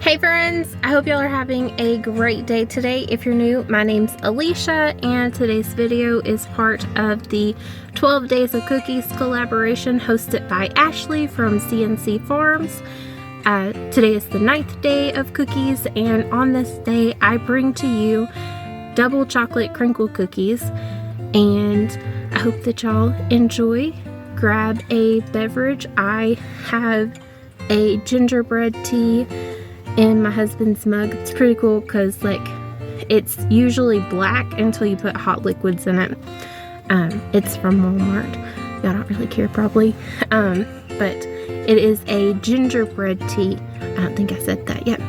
Hey friends, I hope y'all are having a great day today. If you're new, my name's Alicia and today's video is part of the 12 Days of Cookies collaboration hosted by Ashley from CNC Farms. Today is the 9th day of cookies, and on this day I bring to you double chocolate crinkle cookies, and I hope that y'all enjoy. Grab a beverage. I have a gingerbread tea in my husband's mug. It's pretty cool because it's usually black until you put hot liquids in it. It's from Walmart. Y'all don't really care probably. But it is a gingerbread tea. I don't think I said that yet.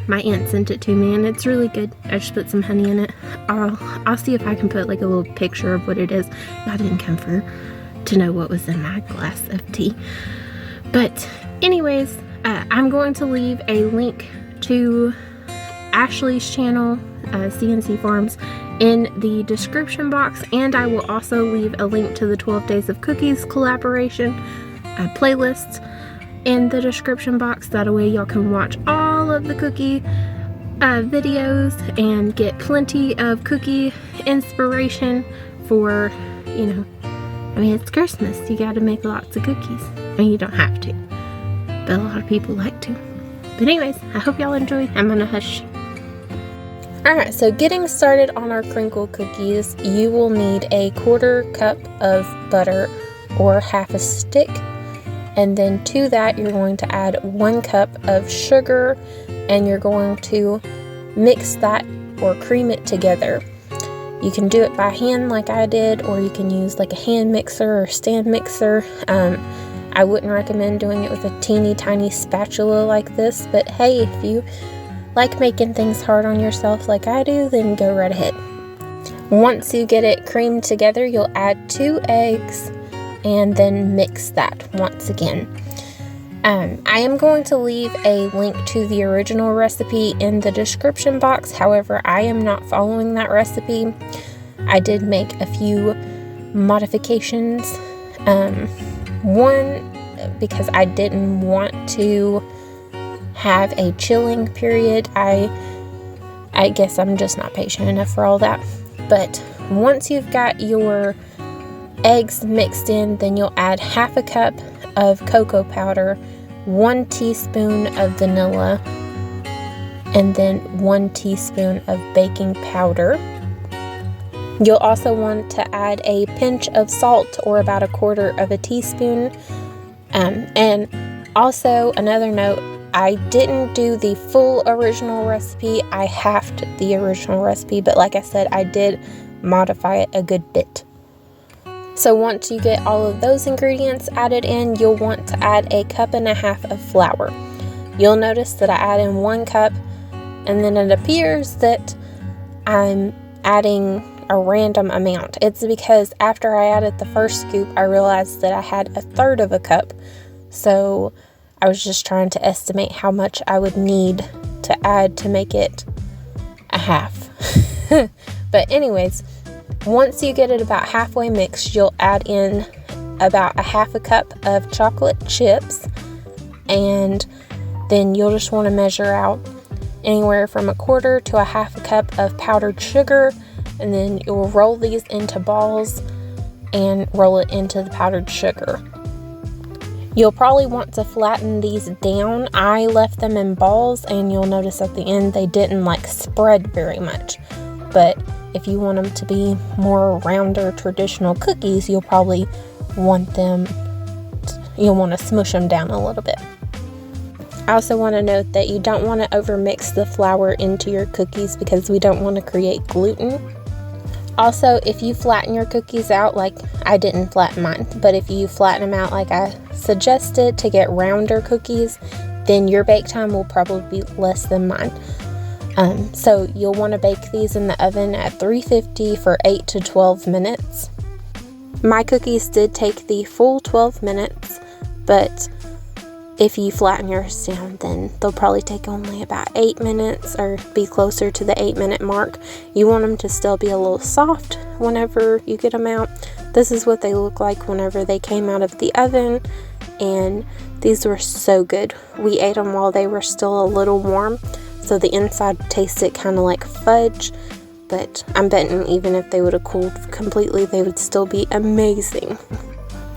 My aunt sent it to me and it's really good. I just put some honey in it. I'll see if I can put a little picture of what it is. I didn't come to know what was in my glass of tea. But anyways, I'm going to leave a link to Ashley's channel, CNC Farms, in the description box, and I will also leave a link to the 12 Days of Cookies collaboration playlists in the description box. That way y'all can watch all of the cookie videos and get plenty of cookie inspiration for, it's Christmas. You gotta make lots of cookies. You don't have to, but a lot of people like to. But anyways, I hope y'all enjoy. I'm gonna hush. Alright, so getting started on our crinkle cookies, you will need a 1/4 cup of butter or half a stick, and then to that you're going to add 1 cup of sugar, and you're going to mix that or cream it together. You can do it by hand like I did, or you can use a hand mixer or stand mixer. I wouldn't recommend doing it with a teeny tiny spatula like this, but hey, if you like making things hard on yourself like I do, then go right ahead. Once you get it creamed together, you'll add 2 eggs and then mix that once again. I am going to leave a link to the original recipe in the description box. However, I am not following that recipe. I did make a few modifications. One, because I didn't want to have a chilling period. I guess I'm just not patient enough for all that. But once you've got your eggs mixed in, then you'll add half a cup of cocoa powder, 1 teaspoon of vanilla, and then 1 teaspoon of baking powder. You'll also want to add a pinch of salt, or about 1/4 of a teaspoon. And also another note, I didn't do the full original recipe. I halved the original recipe, but like I said, I did modify it a good bit. So once you get all of those ingredients added in, you'll want to add 1.5 cups of flour. You'll notice that I add in 1 cup, and then it appears that I'm adding a random amount. It's because after I added the first scoop, I realized that I had 1/3 cup. So I was just trying to estimate how much I would need to add to make it a half. But anyways, once you get it about halfway mixed, you'll add in about 1/2 cup of chocolate chips, and then you'll just want to measure out anywhere from 1/4 to 1/2 cup of powdered sugar, and then you'll roll these into balls and roll it into the powdered sugar. You'll probably want to flatten these down. I left them in balls, and you'll notice at the end they didn't spread very much. But if you want them to be more rounder traditional cookies, you'll probably want you'll want to smush them down a little bit. I also want to note that you don't want to overmix the flour into your cookies because we don't want to create gluten. Also, if you flatten your cookies out, like I didn't flatten mine, but if you flatten them out like I suggested to get rounder cookies, then your bake time will probably be less than mine. So you'll want to bake these in the oven at 350 for 8 to 12 minutes. My cookies did take the full 12 minutes, but if you flatten yours down, then they'll probably take only about 8 minutes, or be closer to the 8-minute mark. You want them to still be a little soft whenever you get them out. This is what they look like whenever they came out of the oven, and these were so good. We ate them while they were still a little warm, so the inside tasted kind of like fudge, but I'm betting even if they would have cooled completely, they would still be amazing.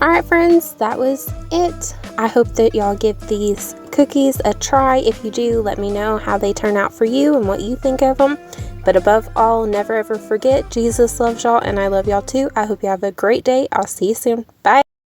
Alright friends, that was it. I hope that y'all give these cookies a try. If you do, let me know how they turn out for you and what you think of them. But above all, never ever forget, Jesus loves y'all and I love y'all too. I hope you have a great day. I'll see you soon. Bye.